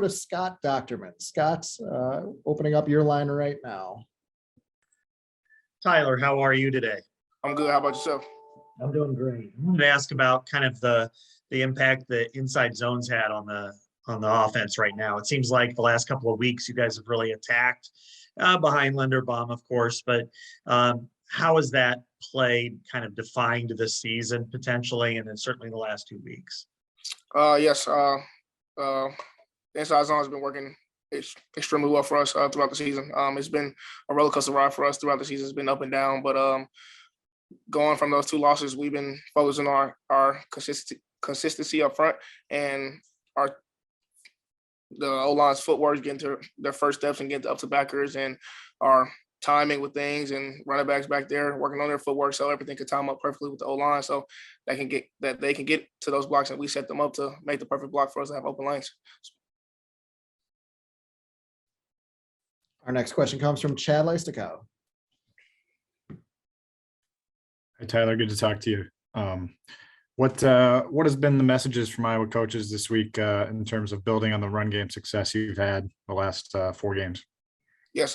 to Scott Doctorman. Scott's opening up your line right now. Tyler, how are you today? I'm good. How about yourself? I'm doing great. I wanted to ask about kind of the impact the inside zones had on the offense right now. It seems like the last couple of weeks you guys have really attacked behind Linderbaum, of course, but how has that play kind of defined this season potentially, and then certainly the last 2 weeks? Yes. The inside zone has been working extremely well for us throughout the season. It's been a roller coaster ride for us throughout the season. It's been up and down, but going from those 2 losses, we've been focusing on our consistency up front and the O-line's footwork, getting to their first steps and getting up to backers, and our timing with things, and running backs back there working on their footwork so everything can time up perfectly with the O-line, so they can get to those blocks, and we set them up to make the perfect block for us to have open lanes. Our next question comes from Chad Leisticow. Hey, Tyler, good to talk to you. What has been the messages from Iowa coaches this week in terms of building on the run game success you've had the last 4 games? Yes,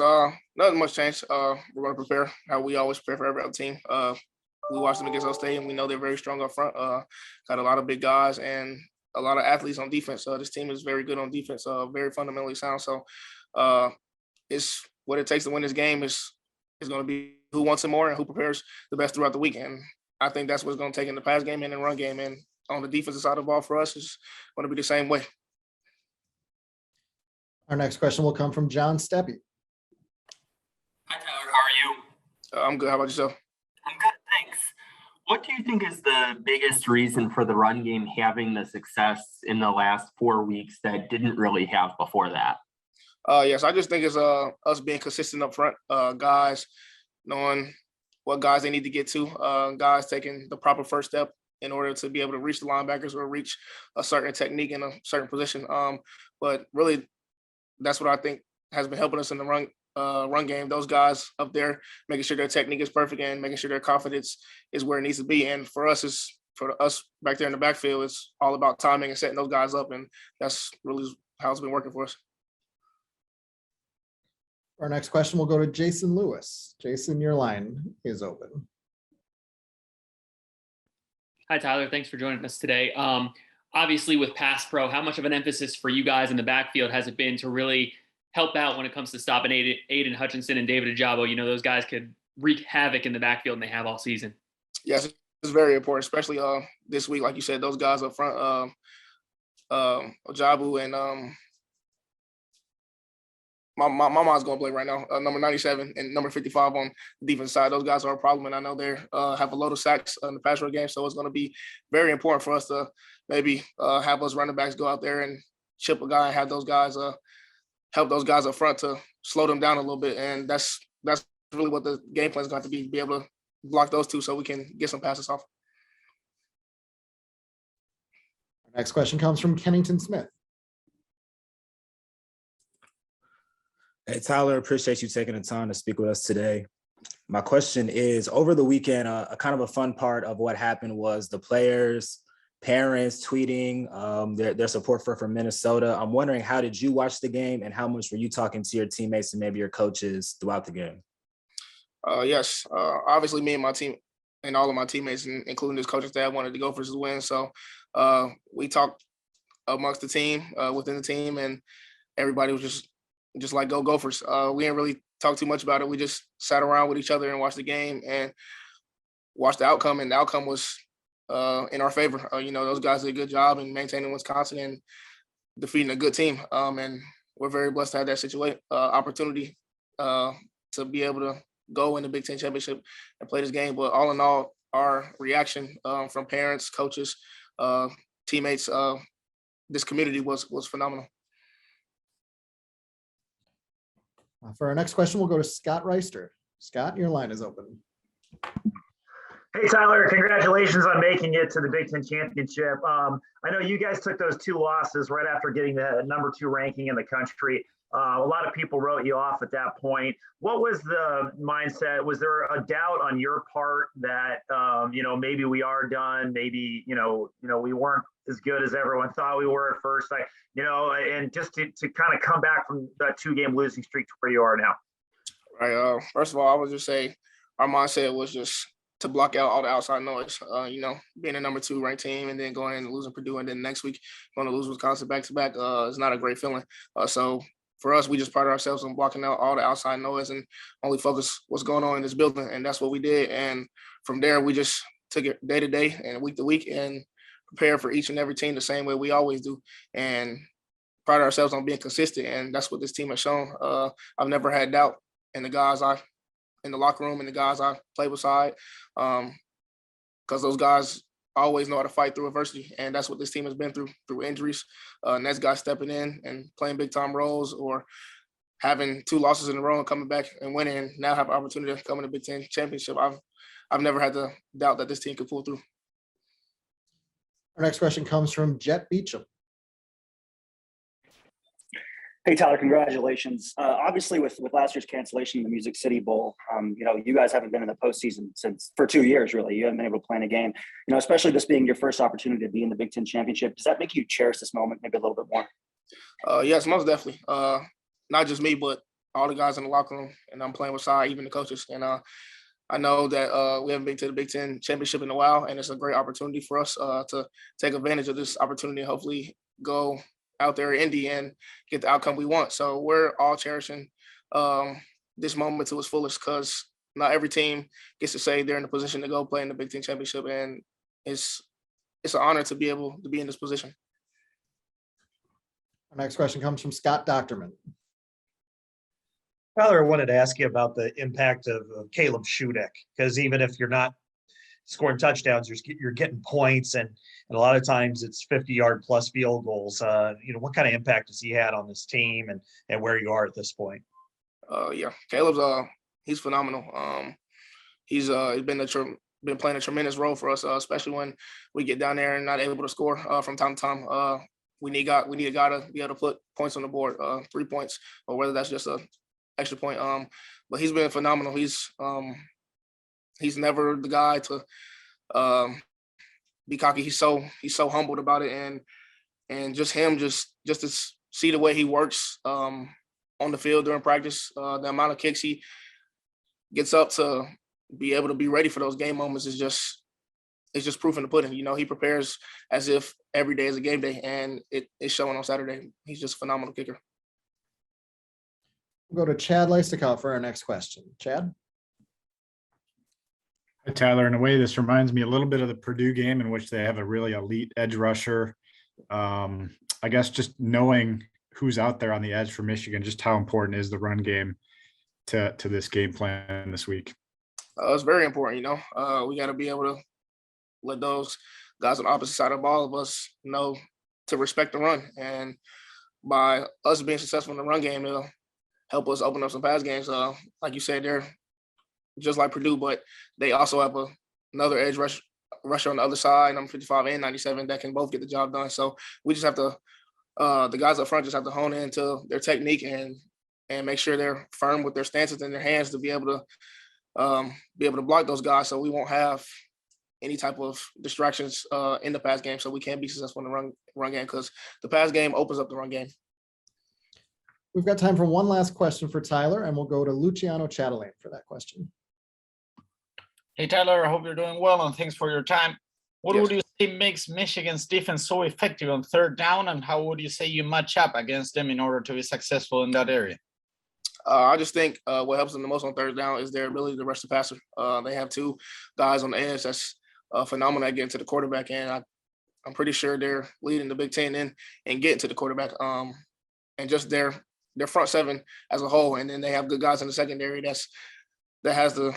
nothing much changed. We're going to prepare how we always prepare for every other team. We watched them against Ohio State, and we know they're very strong up front. Got a lot of big guys and a lot of athletes on defense. This team is very good on defense, very fundamentally sound. So it's what it takes to win this game is going to be who wants it more and who prepares the best throughout the weekend. I think that's what's going to take in the pass game and the run game. And on the defensive side of the ball for us is going to be the same way. Our next question will come from John Steppe. Hi, Tyler. How are you? I'm good. How about yourself? I'm good, thanks. What do you think is the biggest reason for the run game having the success in the last 4 weeks that didn't really have before that? Yes, I just think it's us being consistent up front, guys knowing what guys they need to get to, guys taking the proper first step in order to be able to reach the linebackers or reach a certain technique in a certain position. But really, that's what I think has been helping us in the run game. Those guys up there making sure their technique is perfect and making sure their confidence is where it needs to be. And for us back there in the backfield, it's all about timing and setting those guys up, and that's really how it's been working for us. Our next question will go to Jason Lewis. Jason, your line is open. Hi, Tyler. Thanks for joining us today. Obviously, with Pass Pro, how much of an emphasis for you guys in the backfield has it been to really help out when it comes to stopping Aiden Hutchinson and David Ajabo? You know, those guys could wreak havoc in the backfield, and they have all season. Yes, it's very important, especially this week. Like you said, those guys up front, Ajabo and my mind's going to blank right now. Number 97 and number 55 on the defense side. Those guys are a problem, and I know they have a load of sacks in the pass rush game. So it's going to be very important for us to maybe have those running backs go out there and chip a guy and have those guys help those guys up front to slow them down a little bit. And that's really what the game plan is going to be able to block those two so we can get some passes off. Our next question comes from Kennington Smith. Hey, Tyler, appreciate you taking the time to speak with us today. My question is, over the weekend, a kind of a fun part of what happened was the players, parents tweeting their support for Minnesota. I'm wondering, how did you watch the game, and how much were you talking to your teammates and maybe your coaches throughout the game? Yes, obviously me and my team and all of my teammates, including this coaching staff, wanted to go for this win. So we talked amongst the team, within the team, and everybody was just like, go Gophers. We didn't really talk too much about it. We just sat around with each other and watched the game and watched the outcome, and the outcome was in our favor. Those guys did a good job in maintaining Wisconsin and defeating a good team. And we're very blessed to have that opportunity to be able to go in the Big Ten championship and play this game. But all in all, our reaction from parents, coaches, teammates, this community was phenomenal. For our next question, we'll go to Scott Reister. Scott, your line is open. Hey, Tyler, congratulations on making it to the Big Ten championship. I know you guys took those 2 losses right after getting the number 2 ranking in the country. A lot of people wrote you off at that point. What was the mindset? Was there a doubt on your part that maybe we are done? Maybe we weren't as good as everyone thought we were at first. And just to kind of come back from that 2-game losing streak to where you are now. Right. First of all, I would just say our mindset was just to block out all the outside noise. Being a number 2 ranked team and then going in and losing Purdue and then next week going to lose Wisconsin back to back is not a great feeling. So for us, we just pride ourselves on blocking out all the outside noise and only focus what's going on in this building. And that's what we did. And from there, we just took it day to day and week to week and prepare for each and every team the same way we always do. And pride ourselves on being consistent. And that's what this team has shown. I've never had doubt in the guys in the locker room and the guys I play beside, because those guys always know how to fight through adversity, and that's what this team has been through injuries. Next guy stepping in and playing big time roles, or having 2 losses in a row and coming back and winning, and now have an opportunity to come in the Big Ten championship. I've never had to doubt that this team could pull through. Our next question comes from Jet Beecham. Hey, Tyler, congratulations. Obviously, with last year's cancellation of the Music City Bowl, you guys haven't been in the postseason for 2 years, really. You haven't been able to play in a game, especially this being your first opportunity to be in the Big Ten championship. Does that make you cherish this moment maybe a little bit more? Yes, most definitely. Not just me, but all the guys in the locker room, and I'm playing with side, even the coaches. And I know that we haven't been to the Big Ten championship in a while, and it's a great opportunity for us to take advantage of this opportunity and hopefully go out there in Indy and get the outcome we want. So we're all cherishing this moment to its fullest, because not every team gets to say they're in a position to go play in the Big Ten championship, and it's an honor to be able to be in this position. Our next question comes from Scott Docterman. Tyler, I wanted to ask you about the impact of Caleb Shudak, because even if you're not scoring touchdowns, you're getting points, and a lot of times it's 50-yard plus field goals. What kind of impact has he had on this team and where you are at this point? Yeah, Caleb's he's phenomenal. He's been playing a tremendous role for us, especially when we get down there and not able to score from time to time. We need a guy to be able to put points on the board, 3 points, or whether that's just a extra point. But he's been phenomenal. He's never the guy to be cocky. He's so humbled about it, and just to see the way he works on the field during practice, the amount of kicks he gets up to be able to be ready for those game moments is just proof in the pudding. He prepares as if every day is a game day, and it's showing on Saturday. He's just a phenomenal kicker. We'll go to Chad Leistikow for our next question. Chad? Hi, Tyler. In a way, this reminds me a little bit of the Purdue game, in which they have a really elite edge rusher. I guess just knowing who's out there on the edge for Michigan, just how important is the run game to this game plan this week? It's very important. We got to be able to let those guys on the opposite side of the ball of us know to respect the run. And by us being successful in the run game, it'll help us open up some pass games. Like you said, they're just like Purdue, but they also have another edge rusher on the other side, number 55 and 97, that can both get the job done. So we just have to, the guys up front just have to hone into their technique and make sure they're firm with their stances in their hands to be able to block those guys, so we won't have any type of distractions in the pass game, so we can be successful in the run game, because the pass game opens up the run game. We've got time for one last question for Tyler, and we'll go to Luciano Chatelain for that question. Hey, Tyler, I hope you're doing well, and thanks for your time. What Yes. would you say makes Michigan's defense so effective on third down, and how would you say you match up against them in order to be successful in that area? I just think what helps them the most on third down is their ability to rush the passer. They have 2 guys on the edge that's phenomenal at getting to the quarterback, and I'm pretty sure they're leading the Big Ten and getting to the quarterback. And just their front 7 as a whole, and then they have good guys in the secondary that has the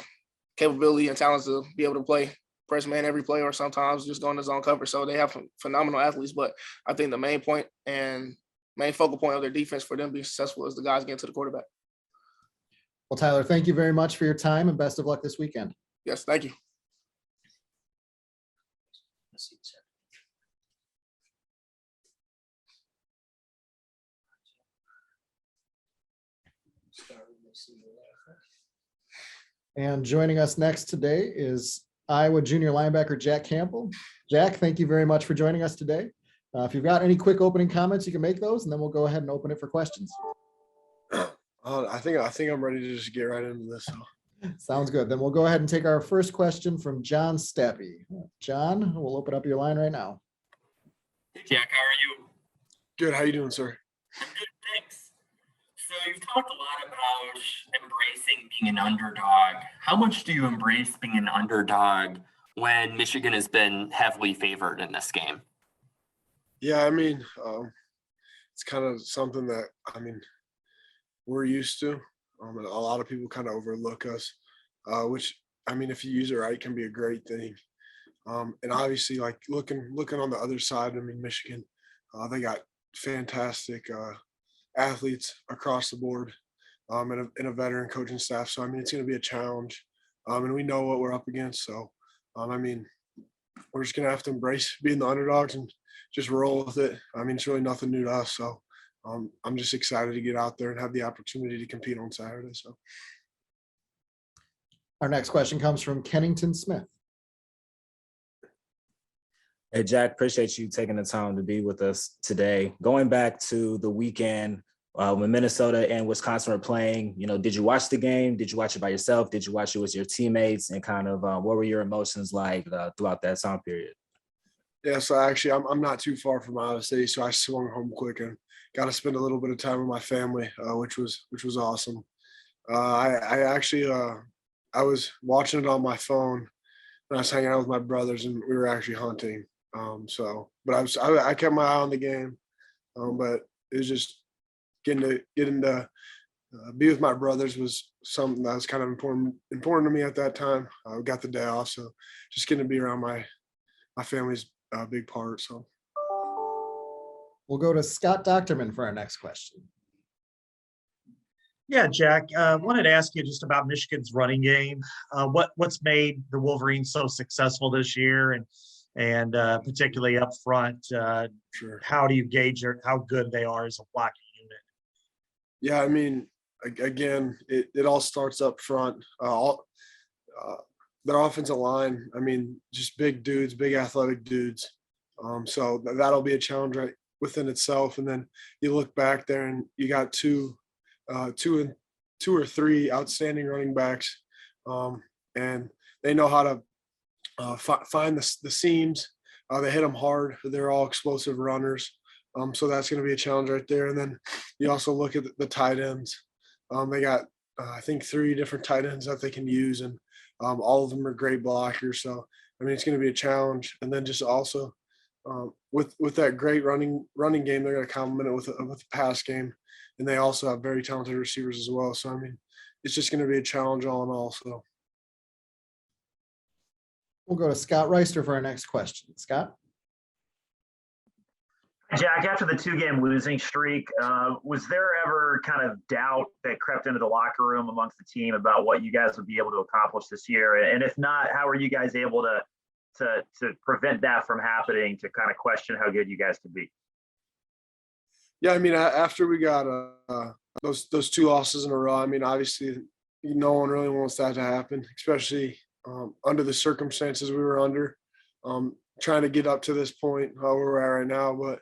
capability and talents to be able to play press man every play, or sometimes just go in the zone cover. So they have phenomenal athletes, but I think the main point and main focal point of their defense for them being successful is the guys getting to the quarterback. Well, Tyler, thank you very much for your time, and best of luck this weekend. Yes, thank you. And joining us next today is Iowa junior linebacker Jack Campbell. Jack, thank you very much for joining us today. If you've got any quick opening comments, you can make those, and then we'll go ahead and open it for questions. I think I'm ready to just get right into this. Sounds good. Then we'll go ahead and take our first question from John Steppe. John, we'll open up your line right now. Hey, Jack, how are you? Good. How you doing, sir? I'm good, thanks. So you've talked a lot about embracing being an underdog. How much do you embrace being an underdog when Michigan has been heavily favored in this game? Yeah, I mean, it's kind of something that we're used to. And a lot of people kind of overlook us, which I mean, if you use it right, can be a great thing. And obviously, like looking on the other side, I mean, Michigan, they got fantastic athletes across the board, and a veteran coaching staff. So I mean, it's going to be a challenge, and we know what we're up against. So I mean, we're just going to have to embrace being the underdogs and just roll with it. I mean, it's really nothing new to us. So I'm just excited to get out there and have the opportunity to compete on Saturday. So our next question comes from Kennington Smith. Hey, Jack, appreciate you taking the time to be with us today. Going back to the weekend when Minnesota and Wisconsin were playing, did you watch the game? Did you watch it by yourself? Did you watch it with your teammates? And kind of what were your emotions like throughout that time period? yeah, so actually I'm not too far from Iowa City, so I swung home quick and got to spend a little bit of time with my family, which was awesome. I was watching it on my phone, and I was hanging out with my brothers, and we were actually hunting. But I kept my eye on the game, but it was just getting to be with my brothers was something that was kind of important to me at that time. I got the day off, so just getting to be around my family's a big part. So we'll go to Scott Docterman for our next question. Yeah, Jack, wanted to ask you just about Michigan's running game. What's made the Wolverines so successful this year, and particularly up front? Sure. How do you gauge how good they are as a blocking unit? Yeah, I mean, again, it all starts up front. Their offensive line, I mean, just big dudes, big athletic dudes. So that'll be a challenge right within itself. And then you look back there and you got two or three outstanding running backs, and they know how to find the seams. They hit them hard. They're all explosive runners. So that's going to be a challenge right there. And then you also look at the tight ends. They got, I think, 3 different tight ends that they can use, and all of them are great blockers. So, I mean, it's going to be a challenge. And then just also with that great running game, they're going to complement it with a pass game. And they also have very talented receivers as well. So, I mean, it's just going to be a challenge all in all. So we'll go to Scott Reister for our next question. Scott? Jack, after the 2-game losing streak, was there ever kind of doubt that crept into the locker room amongst the team about what you guys would be able to accomplish this year? And if not, how are you guys able to prevent that from happening, to kind of question how good you guys could be? Yeah, I mean, after we got those 2 losses in a row, I mean, obviously, no one really wants that to happen, especially under the circumstances we were under, trying to get up to this point where we're at right now. But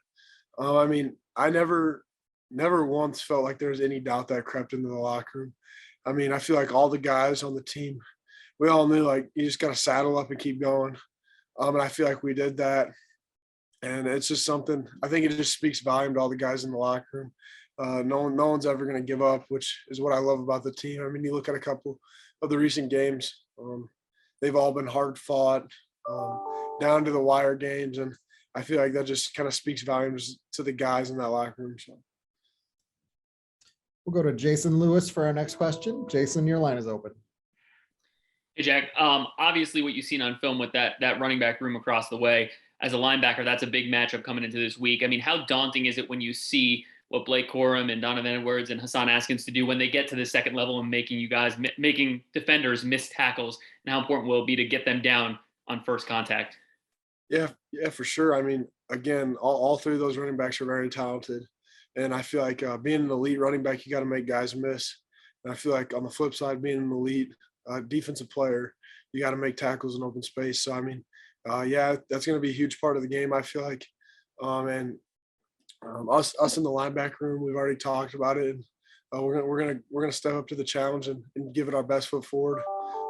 I mean, I never once felt like there was any doubt that crept into the locker room. I mean, I feel like all the guys on the team, we all knew, like, you just got to saddle up and keep going. And I feel like we did that. And it's just something, I think it just speaks volume to all the guys in the locker room. No one's ever going to give up, which is what I love about the team. I mean, you look at a couple of the recent games, they've all been hard fought, down to the wire games. And I feel like that just kind of speaks volumes to the guys in that locker room. So we'll go to Jason Lewis for our next question. Jason, your line is open. Hey, Jack. Obviously, what you've seen on film with that running back room across the way, as a linebacker, that's a big matchup coming into this week. I mean, how daunting is it when you see what Blake Corum and Donovan Edwards and Hassan Askins to do when they get to the second level and making defenders miss tackles, and how important will it be to get them down on first contact? Yeah, for sure. I mean, again, all 3 of those running backs are very talented, and I feel like being an elite running back, you got to make guys miss. And I feel like on the flip side, being an elite defensive player, you got to make tackles in open space. So, I mean, yeah, that's going to be a huge part of the game, I feel like. And us in the linebacker room, we've already talked about it. And, we're gonna step up to the challenge and give it our best foot forward.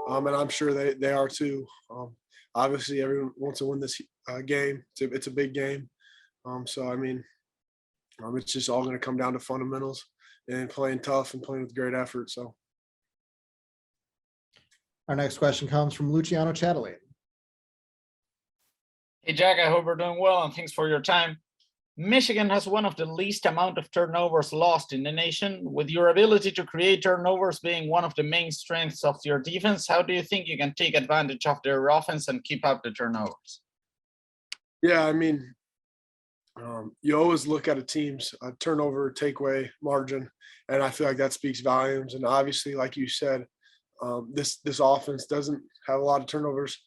And I'm sure they are too. Obviously, everyone wants to win this game. It's a big game. So I mean, it's just all going to come down to fundamentals and playing tough and playing with great effort. So Our next question comes from Luciano Chatelain. Hey, Jack, I hope you're doing well and thanks for your time. Michigan has one of the least amount of turnovers lost in the nation. With your ability to create turnovers being one of the main strengths of your defense, how do you think you can take advantage of their offense and keep up the turnovers? yeah, I mean, you always look at a team's turnover takeaway margin, and I feel like that speaks volumes. And obviously, like you said, this offense doesn't have a lot of turnovers,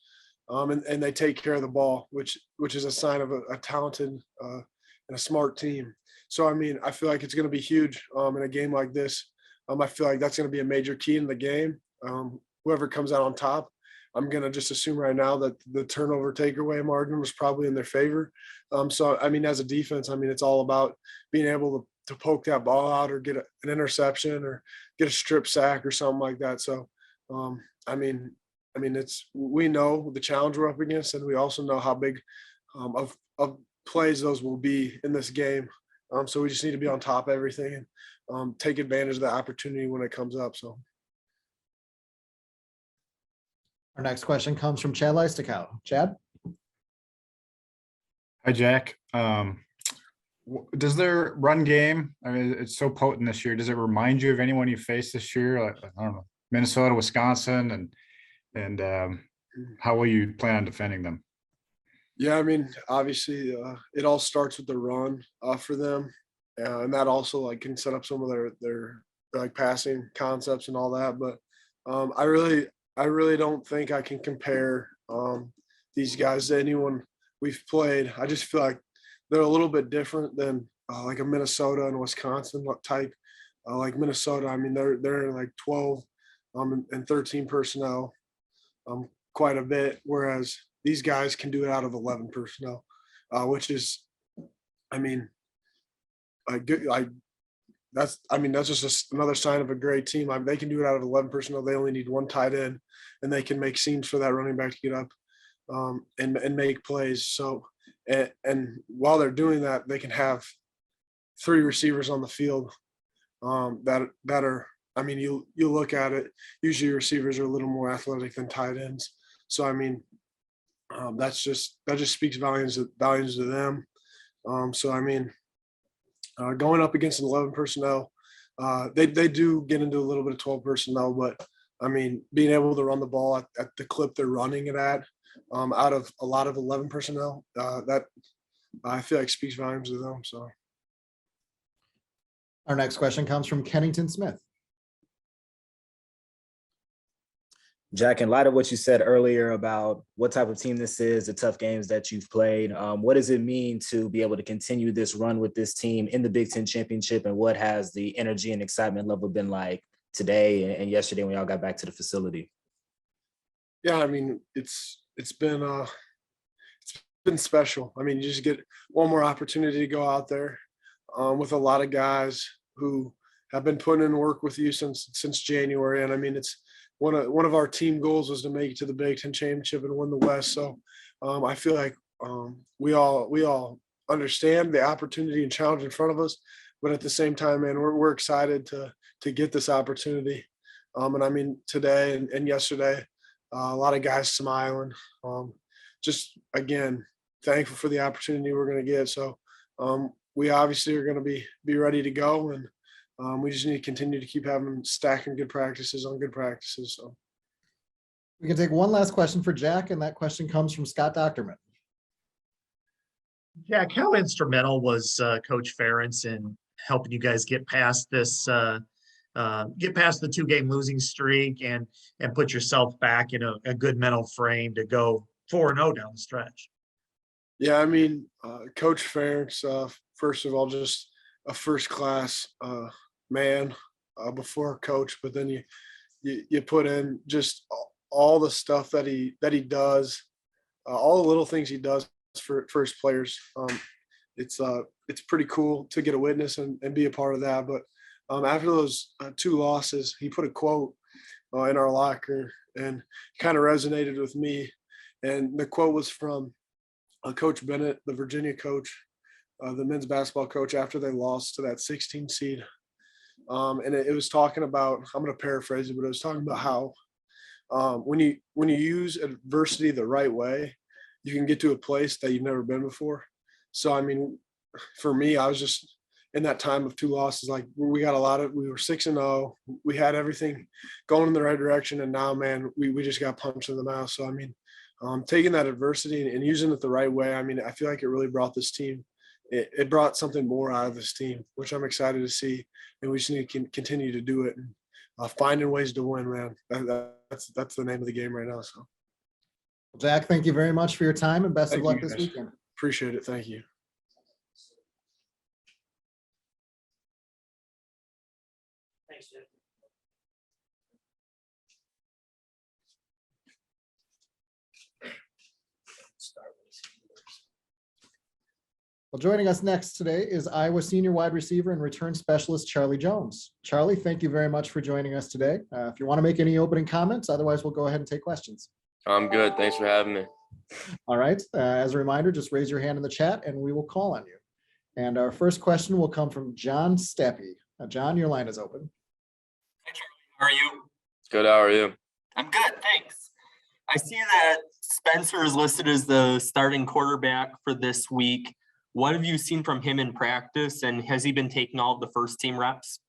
and they take care of the ball, which is a sign of a talented and a smart team. So I mean, I feel like it's going to be huge in a game like this. I feel like that's going to be a major key in the game. Whoever comes out on top, I'm going to just assume right now that the turnover takeaway margin was probably in their favor. So, I mean, as a defense, I mean, it's all about being able to poke that ball out or get an interception or get a strip sack or something like that. So, I mean, we know the challenge we're up against, and we also know how big of plays those will be in this game. So we just need to be on top of everything and take advantage of the opportunity when it comes up. So. Our next question comes from Chad Leistokow. Chad? Hi, Jack. Does their run game, I mean, it's so potent this year, does it remind you of anyone you faced this year? Like, I don't know, Minnesota, Wisconsin, and how will you plan on defending them? Yeah, I mean, obviously, it all starts with the run for them, and that also like can set up some of their like passing concepts and all that. But I really don't think I can compare these guys to anyone we've played. I just feel like they're a little bit different than like a Minnesota and Wisconsin type. Like Minnesota, I mean, they're in like 12 and 13 personnel quite a bit, whereas these guys can do it out of 11 personnel, which is, I mean, that's just another sign of a great team. I mean, they can do it out of 11 personnel. They only need one tight end, and they can make seams for that running back to get up and make plays. So, and while they're doing that, they can have 3 receivers on the field that are. I mean, you look at it. Usually, receivers are a little more athletic than tight ends. So, I mean, that just speaks volumes to them. So I mean, going up against an 11 personnel, they do get into a little bit of 12 personnel, but I mean, being able to run the ball at the clip they're running it at, out of a lot of 11 personnel, that I feel like speaks volumes to them. So Our next question comes from Kennington Smith. Jack, in light of what you said earlier about what type of team this is, the tough games that you've played, what does it mean to be able to continue this run with this team in the Big Ten Championship, and what has the energy and excitement level been like today and yesterday when y'all got back to the facility? Yeah, I mean, it's been special. I mean, you just get one more opportunity to go out there with a lot of guys who have been putting in work with you since January, and I mean, it's one of our team goals was to make it to the Big Ten Championship and win the West. So I feel like we all understand the opportunity and challenge in front of us, but at the same time, man, we're excited to get this opportunity. And I mean, today and yesterday, a lot of guys smiling. Just again, thankful for the opportunity we're going to get. So we obviously are going to be ready to go, and we just need to continue to keep having stacking good practices on good practices. So We can take one last question for Jack, and that question comes from Scott Docterman. Jack, how instrumental was Coach Ferentz in helping you guys get past this, get past the 2-game losing streak and put yourself back in a good mental frame to go 4-0 down the stretch? Yeah, I mean, Coach Ferentz, first of all, just a first-class man. before coach, but then you put in just all the stuff that he does, all the little things he does for his players. It's pretty cool to get a witness and be a part of that. But after those 2 losses, he put a quote in our locker and kind of resonated with me. And the quote was from Coach Bennett, the Virginia coach, the men's basketball coach, after they lost to that 16 seed. And it was talking about, I'm going to paraphrase it, but it was talking about how when you use adversity the right way, you can get to a place that you've never been before. So, I mean, for me, I was just in that time of 2 losses, like we were 6-0. We had everything going in the right direction. And now, man, we just got punched in the mouth. So, I mean, taking that adversity and using it the right way, I mean, I feel like it really brought this team. It brought something more out of this team, which I'm excited to see. And we just need to continue to do it and finding ways to win, man. That's the name of the game right now. So, Jack, thank you very much for your time and best of luck this guys. weekend. Appreciate it. Thank you. Thanks, Jeff. Well, joining us next today is Iowa senior wide receiver and return specialist, Charlie Jones. Charlie, thank you very much for joining us today. If you want to make any opening comments, otherwise we'll go ahead and take questions. I'm good. Thanks for having me. All right. As a reminder, just raise your hand in the chat and we will call on you. And our first question will come from John Steppe. John, your line is open. Hi, Charlie. How are you? Good. How are you? I'm good, thanks. I see that Spencer is listed as the starting quarterback for this week. What have you seen from him in practice, and has he been taking all of the first team reps?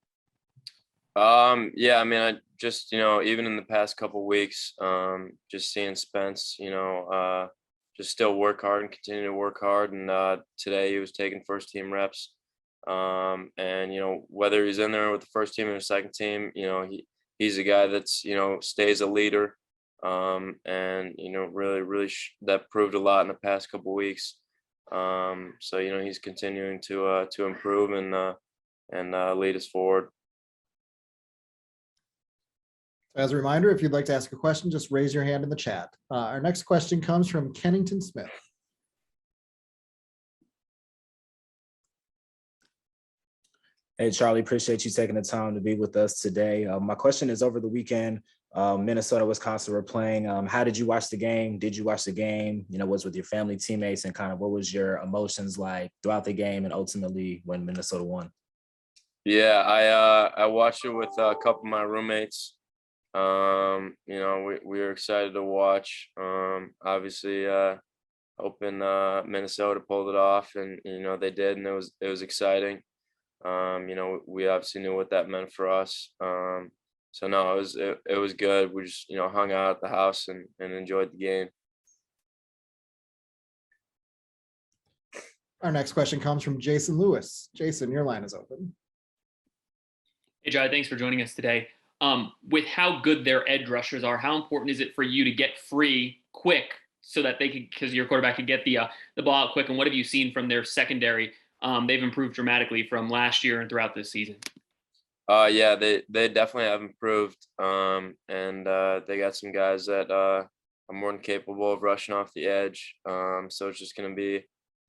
Yeah, I mean, I just, even in the past couple weeks, just seeing Spence, just still work hard and continue to work hard. And today he was taking first team reps. And, whether he's in there with the first team or the second team, he's a guy that's, stays a leader. And, really that proved a lot in the past couple weeks. So, he's continuing to improve and lead us forward. As a reminder, if you'd like to ask a question, just raise your hand in the chat. Our next question comes from Kennington Smith. Hey, Charlie, appreciate you taking the time to be with us today. My question is, over the weekend, Minnesota, Wisconsin were playing. How did you watch the game? Did you watch the game? Was with your family, teammates, and kind of what was your emotions like throughout the game and ultimately when Minnesota won? Yeah, I watched it with a couple of my roommates. We were excited to watch. Obviously, hoping Minnesota pulled it off, and they did, and it was exciting. We obviously knew what that meant for us. So no, it was good. We just hung out at the house and enjoyed the game. Our next question comes from Jason Lewis. Jason, your line is open. Hey, Jai, thanks for joining us today. With how good their edge rushers are, how important is it for you to get free quick so that they could, because your quarterback could get the ball out quick? And what have you seen from their secondary? They've improved dramatically from last year and throughout this season. Yeah, they definitely have improved. And they got some guys that are more than capable of rushing off the edge. So it's just going to be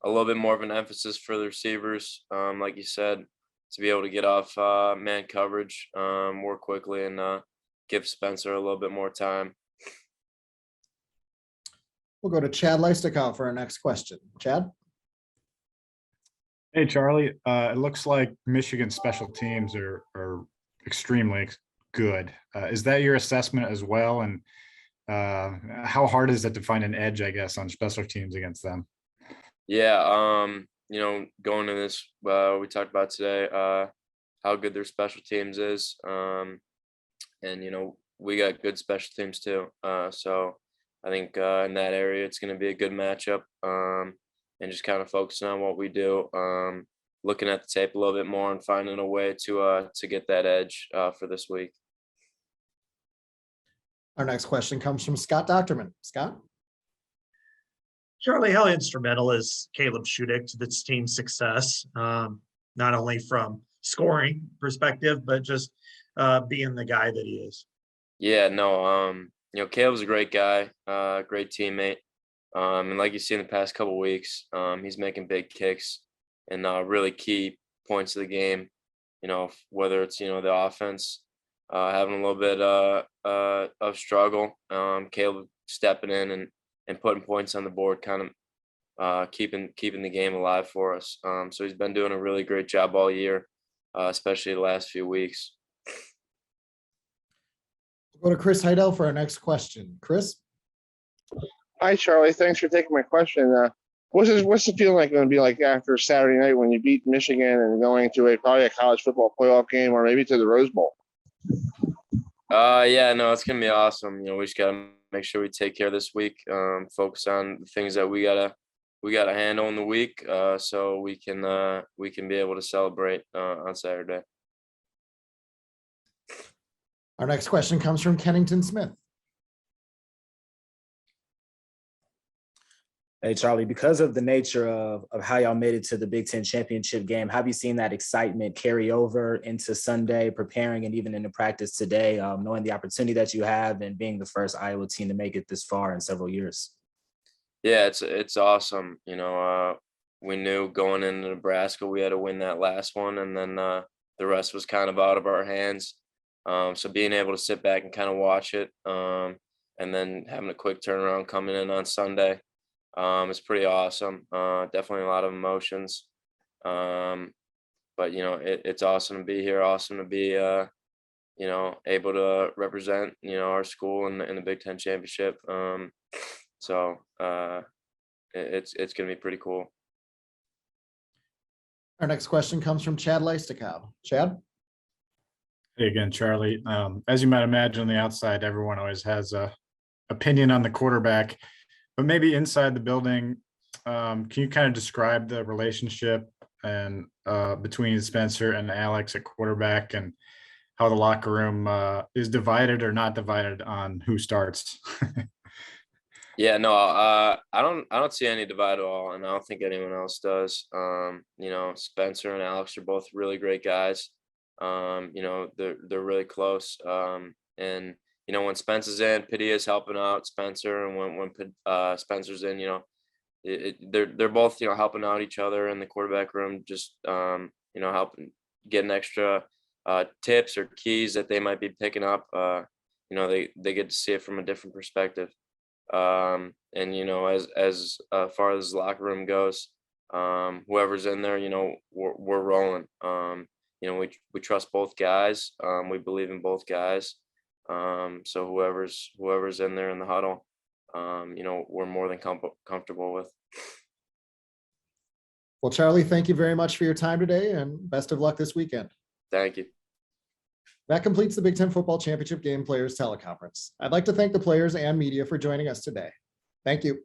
a little bit more of an emphasis for the receivers, like you said, to be able to get off man coverage more quickly and give Spencer a little bit more time. We'll go to Chad Leistokow for our next question. Chad? Hey, Charlie. It looks like Michigan's special teams are extremely good. Is that your assessment as well? And how hard is it to find an edge, I guess, on special teams against them? Yeah, going to this, we talked about today, how good their special teams is. And, we got good special teams too. So I think in that area, it's going to be a good matchup. And just kind of focusing on what we do, looking at the tape a little bit more and finding a way to get that edge for this week. Our next question comes from Scott Docterman. Scott? Charlie, how instrumental is Caleb Shudik to this team's success, not only from scoring perspective, but just being the guy that he is. Yeah, no, Caleb's a great guy, great teammate. And like you see in the past couple of weeks, he's making big kicks and really key points of the game. Whether it's the offense having a little bit of struggle, Caleb stepping in and putting points on the board, kind of keeping the game alive for us. So he's been doing a really great job all year, especially the last few weeks. We'll go to Chris Heidel for our next question. Chris? Hi, Charlie. Thanks for taking my question. What's the feeling like going to be like after Saturday night when you beat Michigan and going to probably a college football playoff game or maybe to the Rose Bowl? Yeah, no, it's gonna be awesome. We just gotta make sure we take care of this week. Focus on the things that we gotta handle in the week, so we can be able to celebrate on Saturday. Our next question comes from Kennington Smith. Hey, Charlie, because of the nature of how y'all made it to the Big Ten championship game, have you seen that excitement carry over into Sunday, preparing and even into practice today, knowing the opportunity that you have and being the first Iowa team to make it this far in several years? Yeah, it's awesome. We knew going into Nebraska we had to win that last one, and then the rest was kind of out of our hands. So being able to sit back and kind of watch it, and then having a quick turnaround coming in on Sunday. It's pretty awesome. Definitely a lot of emotions. But it's awesome to be here. Awesome to be able to represent our school in the Big Ten championship. So it's gonna be pretty cool. Our next question comes from Chad Leistokow. Chad? Hey again, Charlie. As you might imagine, on the outside, everyone always has a opinion on the quarterback. But maybe inside the building, can you kind of describe the relationship and between Spencer and Alex at quarterback, and how the locker room is divided or not divided on who starts? Yeah, no, I don't see any divide at all, and I don't think anyone else does. Spencer and Alex are both really great guys. They're really close. And when Spencer's in, Padilla's helping out Spencer, and when Spencer's in, they're both helping out each other in the quarterback room, just helping getting extra tips or keys that they might be picking up. They get to see it from a different perspective. And as far as the locker room goes, whoever's in there, we're rolling. We trust both guys. We believe in both guys. So whoever's in there in the huddle, we're more than comfortable with. Well, Charlie, thank you very much for your time today, and best of luck this weekend. Thank you. That completes the Big Ten Football Championship Game Players Teleconference. I'd like to thank the players and media for joining us today. Thank you.